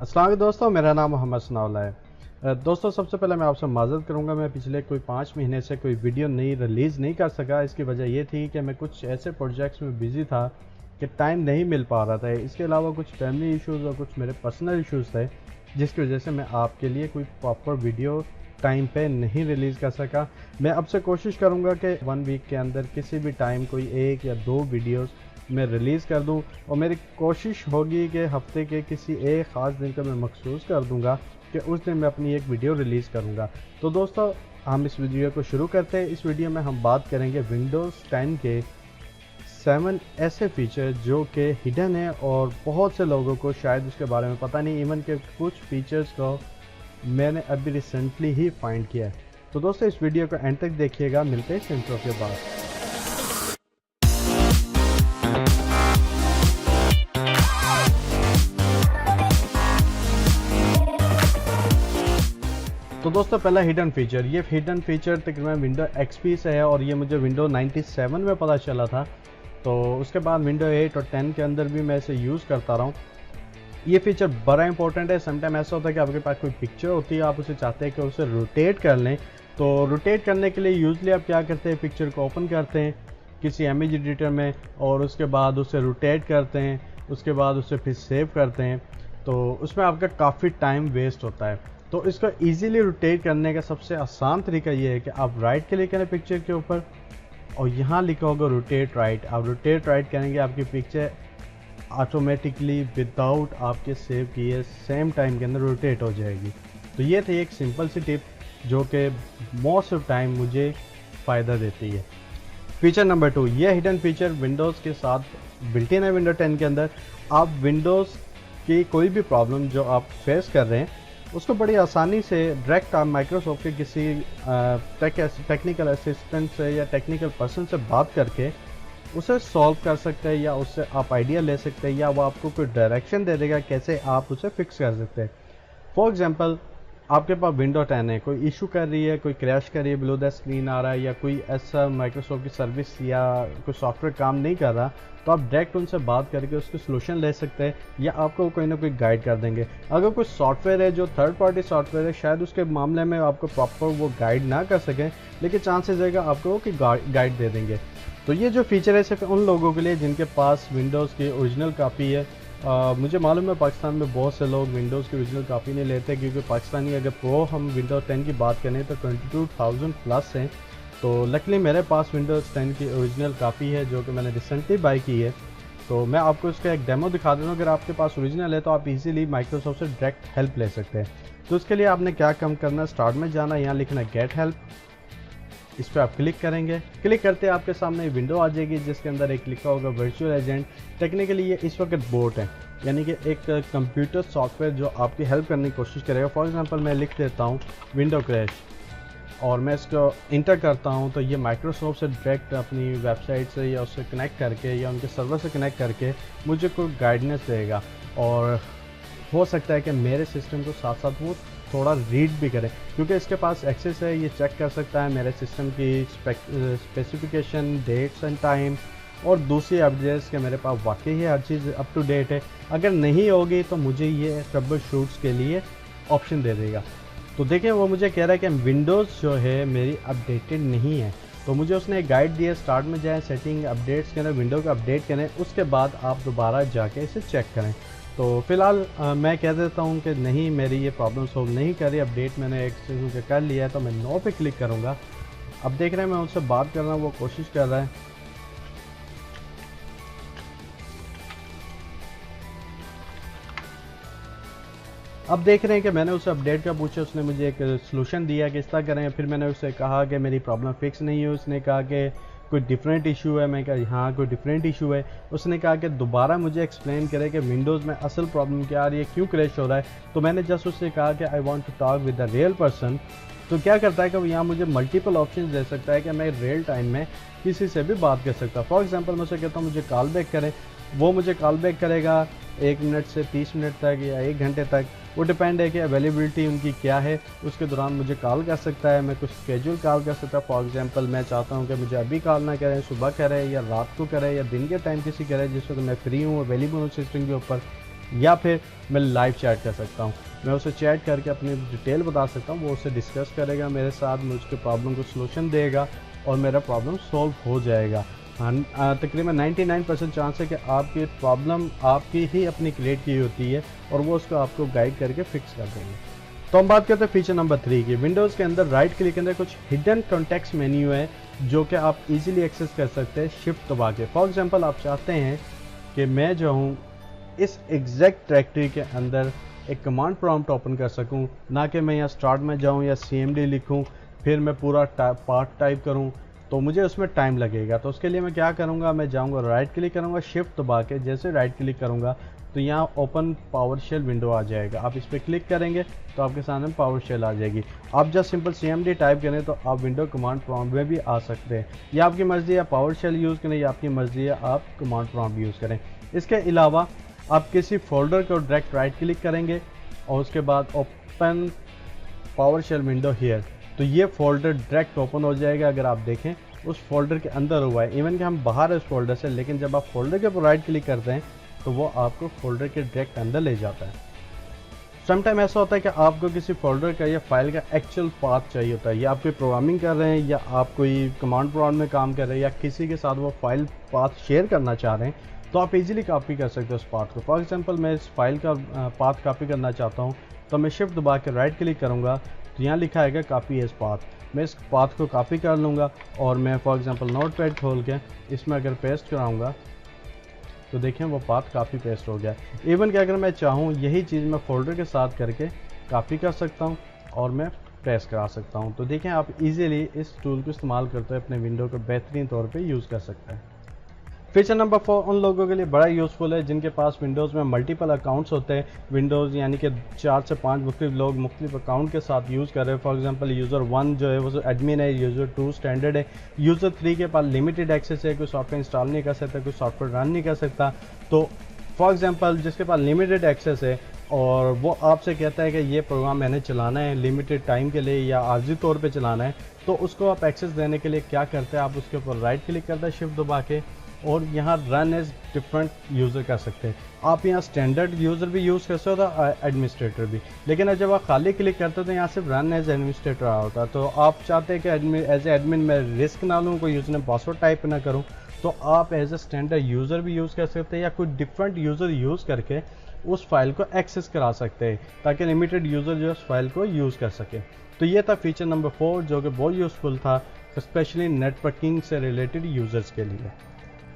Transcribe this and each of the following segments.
अस्सलाम वालेकुम दोस्तों, मेरा नाम मोहम्मद सनाउल्लाह है। दोस्तों, सबसे पहले मैं आपसे माज़रत करूंगा, मैं पिछले कोई 5 महीने से कोई वीडियो नई रिलीज़ नहीं कर सका। इसकी वजह ये थी कि मैं कुछ ऐसे प्रोजेक्ट्स में बिज़ी था कि टाइम नहीं मिल पा रहा था। इसके अलावा कुछ फैमिली इश्यूज़ और कुछ मेरे पर्सनल इश्यूज़ थे, जिसकी वजह से मैं आपके लिए कोई प्रॉपर वीडियो टाइम पे नहीं रिलीज़ कर सका। मैं अब से कोशिश करूँगा कि 1 वीक के अंदर किसी भी टाइम कोई 1 या 2 वीडियोज़ मैं रिलीज़ कर दूं, और मेरी कोशिश होगी कि हफ्ते के किसी एक ख़ास दिन को मैं मखसूस कर दूंगा कि उस दिन मैं अपनी एक वीडियो रिलीज़ करूंगा। तो दोस्तों, हम इस वीडियो को शुरू करते हैं। इस वीडियो में हम बात करेंगे विंडोज़ 10 के 7 ऐसे फीचर जो कि हिडन है और बहुत से लोगों को शायद उसके बारे में पता नहीं, इवन के कुछ फीचर्स को मैंने अभी रिसेंटली ही फाइंड किया है। तो दोस्तों, इस वीडियो को एंड तक देखिएगा। मिलते हैं इस इंट्रो के बाद। तो दोस्तों, पहला हिडन फीचर, ये हिडन फीचर तकरीबन विंडो एक्सपी से है और ये मुझे विंडो 97 में पता चला था। तो उसके बाद विंडो 8 और 10 के अंदर भी मैं इसे यूज़ करता रहा हूँ। ये फीचर बड़ा इंपॉर्टेंट है। समटाइम ऐसा होता है कि आपके पास कोई पिक्चर होती है, आप उसे चाहते हैं कि उसे रोटेट कर लें। तो रोटेट करने के लिए यूजली आप क्या करते हैं, पिक्चर को ओपन करते हैं किसी इमेज एडिटर में और उसके बाद उसे रोटेट करते हैं, उसके बाद उसे फिर सेव करते हैं। तो उसमें आपका काफ़ी टाइम वेस्ट होता है। तो इसको इजीली रोटेट करने का सबसे आसान तरीका ये है कि आप राइट क्लिक करें पिक्चर के ऊपर और यहाँ लिखा होगा रोटेट राइट। आप रोटेट राइट करेंगे, आपकी पिक्चर ऑटोमेटिकली विदाउट आपके सेव किए सेम टाइम के अंदर रोटेट हो जाएगी। तो ये थी एक सिंपल सी टिप जो कि मोस्ट ऑफ टाइम मुझे फ़ायदा देती है। फीचर नंबर 2, ये हिडन फीचर विंडोज़ के साथ बिल्ट इन है। विंडो 10 के अंदर आप विंडोज़ की कोई भी प्रॉब्लम जो आप फेस कर रहे हैं उसको बड़ी आसानी से डायरेक्ट आप माइक्रोसॉफ्ट के किसी टेक्निकल असिस्टेंट से या टेक्निकल पर्सन से बात करके उसे सॉल्व कर सकते हैं, या उससे आप आइडिया ले सकते हैं, या वो आपको कोई डायरेक्शन दे देगा कैसे आप उसे फिक्स कर सकते हैं। फॉर एग्जांपल, आपके पास विंडो 10 है, कोई इशू कर रही है, कोई क्रैश कर रही है, ब्लू द स्क्रीन आ रहा है, या कोई ऐसा माइक्रोसॉफ्ट की सर्विस या कोई सॉफ्टवेयर काम नहीं कर रहा, तो आप डायरेक्ट उनसे बात करके उसके सोल्यूशन ले सकते हैं, या आपको कोई ना कोई गाइड कर देंगे। अगर कोई सॉफ्टवेयर है जो थर्ड पार्टी सॉफ्टवेयर है, शायद उसके मामले में आपको प्रॉपर वो गाइड ना कर सकें, लेकिन चांसेस रहेगा आपको कि गाइड दे देंगे। तो ये जो फीचर है सिर्फ उन लोगों के लिए जिनके पास विंडोज़ की ओरिजिनल कापी है। मुझे मालूम है पाकिस्तान में बहुत से लोग विंडोज़ की ओरिजिनल कापी नहीं लेते, क्योंकि पाकिस्तानी अगर प्रो हम विंडोज़ 10 की बात करें तो 22,000 प्लस हैं। तो लकीली मेरे पास विंडोज़ 10 की ओरिजिनल कापी है जो कि मैंने रिसेंटली बाई की है। तो मैं आपको इसका एक डेमो दिखा देता हूँ। अगर आपके पास ओरिजिनल है तो आप इजीली माइक्रोसॉफ्ट से डायरेक्ट हेल्प ले सकते हैं। तो उसके लिए आपने क्या काम करना है, स्टार्ट में जाना, यहाँ लिखना गेट हेल्प, इस पर आप क्लिक करेंगे। क्लिक करते आपके सामने विंडो आ जाएगी जिसके अंदर एक लिखा होगा वर्चुअल एजेंट। टेक्निकली ये इस वक्त बोट है, यानी कि एक कंप्यूटर सॉफ्टवेयर जो आपकी हेल्प करने की कोशिश करेगा। फॉर एग्जांपल मैं लिख देता हूँ विंडो क्रैश और मैं इसको इंटर करता हूँ, तो ये माइक्रोसॉफ्ट से डायरेक्ट अपनी वेबसाइट से या उससे कनेक्ट करके या उनके सर्वर से कनेक्ट करके मुझे कोई गाइडेंस देगा, और हो सकता है कि मेरे सिस्टम को साथ साथ वो थोड़ा रीड भी करें, क्योंकि इसके पास एक्सेस है। ये चेक कर सकता है मेरे सिस्टम की स्पेसिफिकेशन, डेट्स एंड टाइम और दूसरी अपडेट्स के मेरे पास वाकई है, हर चीज़ अप टू डेट है। अगर नहीं होगी तो मुझे ये ट्रबल शूट्स के लिए ऑप्शन दे देगा। तो देखें, वो मुझे कह रहा है कि विंडोज़ जो है मेरी अपडेटेड नहीं है। तो मुझे उसने एक गाइड दिया, स्टार्ट में जाएँ, सेटिंग अपडेट्स करें, विंडो को अपडेट करें, उसके बाद आप दोबारा जाके इसे चेक करें। तो फिलहाल मैं कह देता हूँ कि नहीं, मेरी ये प्रॉब्लम सोल्व नहीं कर रही, अपडेट मैंने एक चीज़ कर लिया है। तो मैं नो पे क्लिक करूँगा। अब देख रहे हैं मैं उनसे बात कर रहा हूँ, वो कोशिश कर रहा है। अब देख रहे हैं कि मैंने उससे अपडेट का पूछा, उसने मुझे एक सोल्यूशन दिया कि इस तरह करें। फिर मैंने उससे कहा कि मेरी प्रॉब्लम फिक्स नहीं है। उसने कहा कि कोई डिफरेंट इशू है। मैं कहा हाँ, कोई डिफरेंट इशू है। उसने कहा कि दोबारा मुझे एक्सप्लेन करें कि विंडोज़ में असल प्रॉब्लम क्या आ रही है, क्यों क्रैश हो रहा है। तो मैंने जस्ट उससे कहा कि I want to talk with the real person. तो क्या करता है कि वो यहाँ मुझे मल्टीपल ऑप्शन दे सकता है कि मैं रियल टाइम में किसी से भी बात कर सकता हूँ। फॉर एग्जांपल मैं उसे कहता हूँ मुझे कॉल बैक करें, वो मुझे कॉल बैक करेगा 1 मिनट से 30 मिनट तक या 1 घंटे तक। वो डिपेंड है कि अवेलेबिलिटी उनकी क्या है। उसके दौरान मुझे कॉल कर सकता है, मैं कुछ स्केड्यूल कॉल कर सकता है। फॉर एग्जांपल मैं चाहता हूँ कि मुझे अभी कॉल ना करें, सुबह करें या रात को करें या दिन के टाइम किसी करें जिस वक्त मैं फ्री हूँ, अवेलेबल हूँ सिस्टम के ऊपर। या फिर मैं लाइव चैट कर सकता हूँ। मैं उसे चैट करके अपनी डिटेल बता सकता हूँ, वो उससे डिस्कस करेगा मेरे साथ, मुझके प्रॉब्लम को सलूशन देगा और मेरा प्रॉब्लम सॉल्व हो जाएगा। तकरीबन 99% चांस है कि आपकी प्रॉब्लम आपकी ही अपनी क्रिएट की होती है और वो उसको आपको गाइड करके फिक्स कर देंगे। तो हम बात करते हैं फीचर नंबर 3 की। विंडोज़ के अंदर राइट क्लिक के अंदर कुछ हिडन कॉन्टेक्स्ट मेन्यू है जो कि आप इजीली एक्सेस कर सकते हैं शिफ्ट दबा के। फॉर एग्जांपल आप चाहते हैं कि मैं जो हूँ इस एग्जैक्ट डायरेक्टरी के अंदर एक कमांड प्रॉम्प्ट ओपन कर सकूं, ना कि मैं यहाँ स्टार्ट में जाऊं या cmd लिखूं फिर मैं पूरा पार्ट टाइप करूं, तो मुझे उसमें टाइम लगेगा। तो उसके लिए मैं क्या करूंगा, मैं जाऊंगा राइट क्लिक करूंगा शिफ्ट दबा के। जैसे राइट क्लिक करूंगा तो यहाँ ओपन पावरशेल विंडो आ जाएगा। आप इस पर क्लिक करेंगे तो आपके सामने पावरशेल आ जाएगी। आप जब सिंपल cmd टाइप करें तो आप विंडो कमांड प्रॉम्प्ट में भी आ सकते हैं। या आपकी मर्ज़ी है पावरशेल यूज़ करें या आपकी मर्ज़ी है आप कमांड प्रॉम्प्ट यूज़ करें। इसके अलावा आप किसी फोल्डर को डायरेक्ट राइट क्लिक करेंगे और उसके बाद ओपन पावरशेल विंडो हियर, तो ये फोल्डर डायरेक्ट ओपन हो जाएगा। अगर आप देखें उस फोल्डर के अंदर हुआ है, इवन कि हम बाहर है उस फोल्डर से, लेकिन जब आप फोल्डर के ऊपर राइट क्लिक करते हैं तो वो आपको फोल्डर के डायरेक्ट अंदर ले जाता है। समटाइम ऐसा होता है कि आपको किसी फोल्डर का या फाइल का एक्चुअल पाथ चाहिए होता है, या आप कोई प्रोग्रामिंग कर रहे हैं या आप कोई कमांड प्रॉम्प्ट में काम कर रहे हैं या किसी के साथ वो फाइल पाथ शेयर करना चाह रहे हैं, तो आप इजीली कॉपी कर सकते हो उस पाथ को। फॉर एग्जांपल मैं इस फाइल का पाथ कॉपी करना चाहता हूँ तो मैं शिफ्ट दबा के राइट क्लिक करूँगा तो यहाँ लिखा है कॉपी एज पाथ। मैं इस पाथ को कॉपी कर लूँगा और मैं फॉर एग्जांपल नोटपैड खोल के इसमें अगर पेस्ट कराऊँगा तो देखें वो पाथ काफ़ी पेस्ट हो गया। इवन कि अगर मैं चाहूँ यही चीज़ मैं फोल्डर के साथ करके कॉपी कर सकता हूँ और मैं प्रेस करा सकता हूँ। तो देखें आप इजीली इस टूल को इस्तेमाल करते हुए अपने विंडो को बेहतरीन तौर पे यूज़ कर सकते हैं। फीचर नंबर 4 उन लोगों के लिए बड़ा यूज़फुल है जिनके पास विंडोज़ में मल्टीपल अकाउंट्स होते हैं। विंडोज़ यानी कि 4 से 5 मुख्तलिफ लोग मुख्तलिफ अकाउंट के साथ यूज़ कर रहे हैं। फॉर एग्जांपल यूज़र 1 जो है वो एडमिन है, यूज़र 2 स्टैंडर्ड है, यूज़र 3 के पास लिमिटेड एक्सेस है, कोई सॉफ्टवेयर इंस्टॉल नहीं कर सकता, कोई सॉफ्टवेयर रन नहीं कर सकता। तो फॉर एग्जांपल जिसके पास लिमिटेड एक्सेस है और वो आपसे कहता है कि ये प्रोग्राम मैंने चलाना है लिमिटेड टाइम के लिए या आर्जी तौर पे चलाना है, तो उसको आप एक्सेस देने के लिए क्या करते हैं, आप उसके ऊपर राइट क्लिक करते हैं शिफ्ट दबा के और यहाँ रन एज डिफरेंट यूज़र कर सकते हैं। आप यहाँ स्टैंडर्ड यूज़र भी यूज़ कर सकते हो, एडमिनिस्ट्रेटर भी, लेकिन जब आप खाली क्लिक करते हो तो यहाँ सिर्फ रन एज एडमिनिस्ट्रेटर आ होता है। तो आप चाहते हैं कि एज एडमिन मैं रिस्क ना लूँ, कोई यूज़र ने पासवर्ड टाइप ना करूँ, तो आप एज ए स्टैंडर्ड यूज़र भी यूज़ कर सकते हैं या कोई डिफरेंट यूज़र यूज़ करके उस फाइल को एक्सेस करा सकते हैं ताकि लिमिटेड यूज़र जो उस फाइल को यूज़ कर सके। तो ये था फीचर नंबर 4 जो कि बहुत यूज़फुल था स्पेशली नेटवर्किंग से रिलेटेड यूज़र्स के लिए।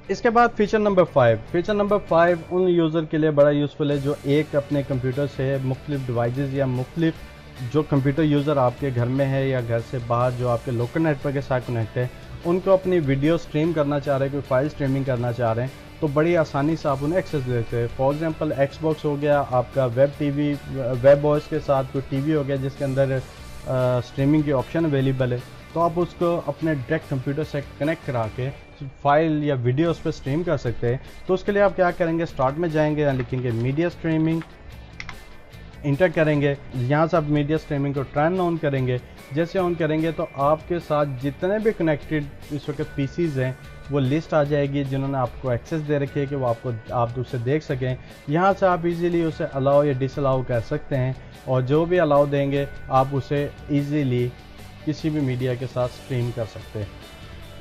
इसके बाद फीचर नंबर 5। फीचर नंबर 5 उन यूज़र के लिए बड़ा यूज़फुल है जो एक अपने कंप्यूटर से मुख्तलिफ डिवाइसेस या मुख्तलिफ जो कंप्यूटर यूज़र आपके घर में है या घर से बाहर जो आपके लोकल नेटवर्क के साथ कनेक्ट है उनको अपनी वीडियो स्ट्रीम करना चाह रहे हैं, कोई फाइल स्ट्रीमिंग करना चाह रहे हैं, तो बड़ी आसानी से आप उन्हें एक्सेस देते हैं। फॉर एग्जांपल एक्सबॉक्स हो गया, आपका वेब टीवी, वेब ओएस के साथ कोई टीवी हो गया जिसके अंदर स्ट्रीमिंग की ऑप्शन अवेलेबल है, तो आप उसको अपने डायरेक्ट कंप्यूटर से कनेक्ट करा के फाइल या वीडियो उस पर स्ट्रीम कर सकते हैं। तो उसके लिए आप क्या करेंगे, स्टार्ट में जाएंगे, यहाँ लिखेंगे मीडिया स्ट्रीमिंग, इंटर करेंगे, यहाँ से आप मीडिया स्ट्रीमिंग को टर्न ऑन करेंगे। जैसे ऑन करेंगे तो आपके साथ जितने भी कनेक्टेड इस वक्त पीसीज हैं वो लिस्ट आ जाएगी जिन्होंने आपको एक्सेस दे रखी है कि वो आप उसे देख सकें। यहाँ से आप इजीली उसे अलाउ या डिसअलाउ कर सकते हैं और जो भी अलाउ देंगे आप उसे इजीली किसी भी मीडिया के साथ स्ट्रीम कर सकते हैं।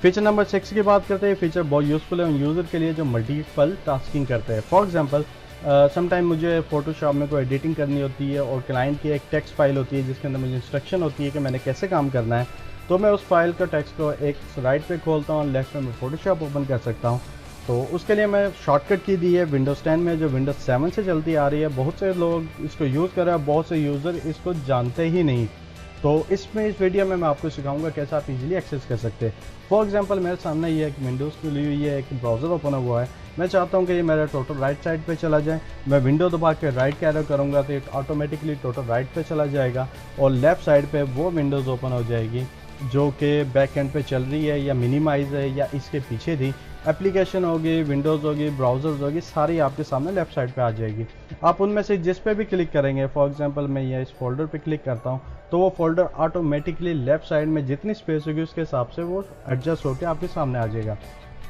फीचर नंबर 6 की बात करते हैं। फीचर बहुत यूज़फुल है उन यूज़र के लिए जो मल्टीपल टास्किंग करते हैं। फॉर एग्जांपल समटाइम मुझे फ़ोटोशॉप में कोई एडिटिंग करनी होती है और क्लाइंट की एक टेक्स्ट फाइल होती है जिसके अंदर मुझे इंस्ट्रक्शन होती है कि मैंने कैसे काम करना है, तो मैं उस फाइल का टेक्स्ट को एक राइट पे खोलता हूँ, लेफ्ट में मैं फ़ोटोशॉप ओपन कर सकता हूँ। तो उसके लिए मैं शॉर्टकट की दी है विंडोज़ 10 में जो विंडोज़ 7 से चलती आ रही है। बहुत से लोग इसको यूज़ कर रहे हैं, बहुत से यूज़र इसको जानते ही नहीं। तो इसमें इस वीडियो में मैं आपको सिखाऊंगा कैसे आप इजीली एक्सेस कर सकते हैं। फॉर एग्जांपल मेरे सामने ये एक विंडोज़ खुली हुई है, एक ब्राउज़र ओपन हुआ है, मैं चाहता हूं कि ये मेरा टोटल राइट साइड पे चला जाए। मैं विंडो दबा के राइट का एरो करूंगा तो ये ऑटोमेटिकली टोटल राइट पे चला जाएगा और लेफ़्ट साइड पे वो विंडोज़ ओपन हो जाएगी जो कि बैक एंड पे चल रही है या मिनिमाइज़ है या इसके पीछे थी। एप्लीकेशन होगी, विंडोज़ होगी, ब्राउज़र्स होगी, सारी आपके सामने लेफ़्ट साइड पे आ जाएगी। आप उनमें से जिस पे भी क्लिक करेंगे, फॉर एग्जांपल मैं ये इस फोल्डर पे क्लिक करता हूँ तो वो फोल्डर ऑटोमेटिकली लेफ़्ट साइड में जितनी स्पेस होगी उसके हिसाब से वो एडजस्ट होकर आपके सामने आ जाएगा।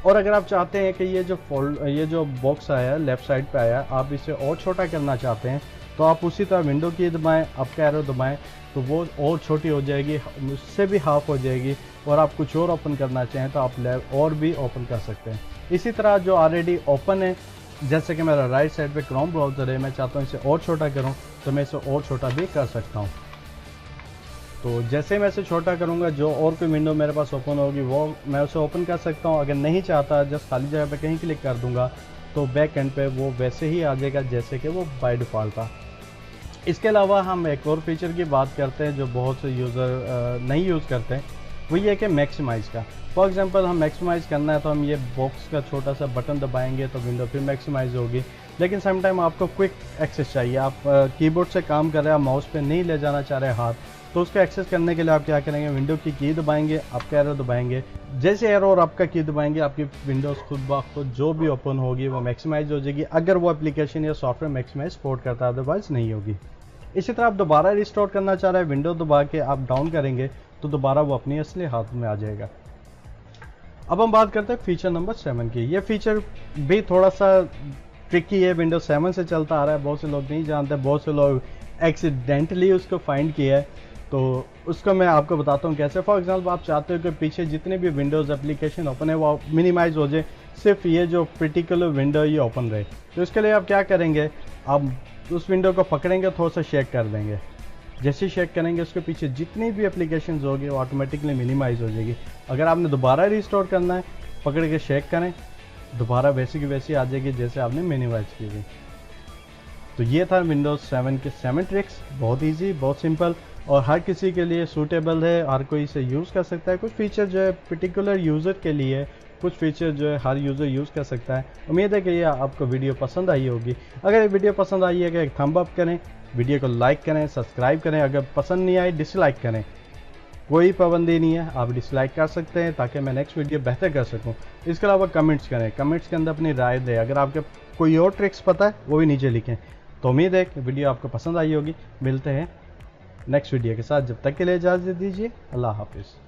और अगर आप चाहते हैं कि ये जो बॉक्स आया है लेफ़्ट साइड पे आया है, आप इसे और छोटा करना चाहते हैं तो आप उसी तरह विंडो की दबाएं, अप का एरो दबाएं तो वो और छोटी हो जाएगी, उससे भी हाफ हो जाएगी। और आप कुछ और ओपन करना चाहें तो आप और भी ओपन कर सकते हैं। इसी तरह जो ऑलरेडी ओपन है, जैसे कि मेरा राइट साइड पे क्रोम ब्राउज़र है, मैं चाहता हूँ इसे और छोटा करूँ तो मैं इसे और छोटा भी कर सकता हूँ। तो जैसे मैं इसे छोटा करूँगा, जो और कोई विंडो मेरे पास ओपन होगी वो मैं उसे ओपन कर सकता हूँ। अगर नहीं चाहता, जस्ट खाली जगह पे कहीं क्लिक कर दूंगा तो बैक एंड पे वो वैसे ही आ जाएगा जैसे कि वो बाय डिफ़ॉल्ट था। इसके अलावा हम एक और फीचर की बात करते हैं जो बहुत से यूज़र नहीं यूज़ करते हैं, वो ये कि मैक्सिमाइज़ का। फॉर एग्जांपल हम मैक्सिमाइज़ करना है तो हम ये बॉक्स का छोटा सा बटन दबाएंगे तो विंडो फिर मैक्सिमाइज़ होगी। लेकिन सम टाइम आपको क्विक एक्सेस चाहिए, आप कीबोर्ड से काम कर रहे हैं, आप माउस पे नहीं ले जाना चाह रहे हाथ, तो उसको एक्सेस करने के लिए आप क्या करेंगे, विंडो की दबाएंगे, आपका एरो दबाएंगे। जैसे एरो और आपका की दबाएंगे आपकी विंडोज़ खुद ब खुद जो भी ओपन होगी वो मैक्सिमाइज़ हो जाएगी, अगर वो एप्लीकेशन या सॉफ्टवेयर मैक्सिमाइज सपोर्ट करता है, अदरवाइज़ नहीं होगी। इसी तरह आप दोबारा रिस्टोर करना चाह रहे हैं, विंडो दबा के आप डाउन करेंगे तो दोबारा वो अपनी असली हाथ में आ जाएगा। अब हम बात करते हैं फीचर नंबर 7 की। ये फीचर भी थोड़ा सा ट्रिकी है, विंडोज 7 से चलता आ रहा है, बहुत से लोग नहीं जानते, बहुत से लोग एक्सीडेंटली उसको फाइंड किया है। तो उसको मैं आपको बताता हूँ कैसे। फॉर एग्जांपल आप चाहते हो कि पीछे जितने भी विंडोज़ एप्लीकेशन ओपन है वो मिनिमाइज़ हो जाए, सिर्फ ये जो पर्टिकुलर विंडो ये ओपन रहे। तो इसके लिए आप क्या करेंगे, आप उस विंडो को पकड़ेंगे, थोड़ा सा शेक कर देंगे। जैसे शेक करेंगे उसके पीछे जितनी भी एप्लीकेशन होगी वो ऑटोमेटिकली मिनिमाइज़ हो जाएगी। अगर आपने दोबारा रिस्टोर करना है, पकड़ के शेक करें, दोबारा वैसी की वैसी आ जाएगी जैसे आपने मिनिमाइज़ की थी। तो ये था विंडोज़ 7 के 7 ट्रिक्स, बहुत इजी, बहुत सिंपल और हर किसी के लिए सूटेबल है, हर कोई इसे यूज़ कर सकता है। कुछ फीचर जो है पर्टिकुलर यूज़र के लिए, कुछ फीचर जो है हर यूज़र यूज़ कर सकता है। उम्मीद है कि ये आपको वीडियो पसंद आई होगी। अगर ये वीडियो पसंद आई है कि एक थंब अप करें, वीडियो को लाइक करें, सब्सक्राइब करें। अगर पसंद नहीं आई डिसलाइक करें, कोई पाबंदी नहीं है, आप डिसलाइक कर सकते हैं ताकि मैं नेक्स्ट वीडियो बेहतर कर सकूं। इसके अलावा कमेंट्स करें, कमेंट्स के अंदर अपनी राय दें। अगर आपके कोई और ट्रिक्स पता है वो भी नीचे लिखें। तो उम्मीद है कि वीडियो आपको पसंद आई होगी। मिलते हैं नेक्स्ट वीडियो के साथ, जब तक के लिए इजाज़त दीजिए। अल्लाह हाफिज़।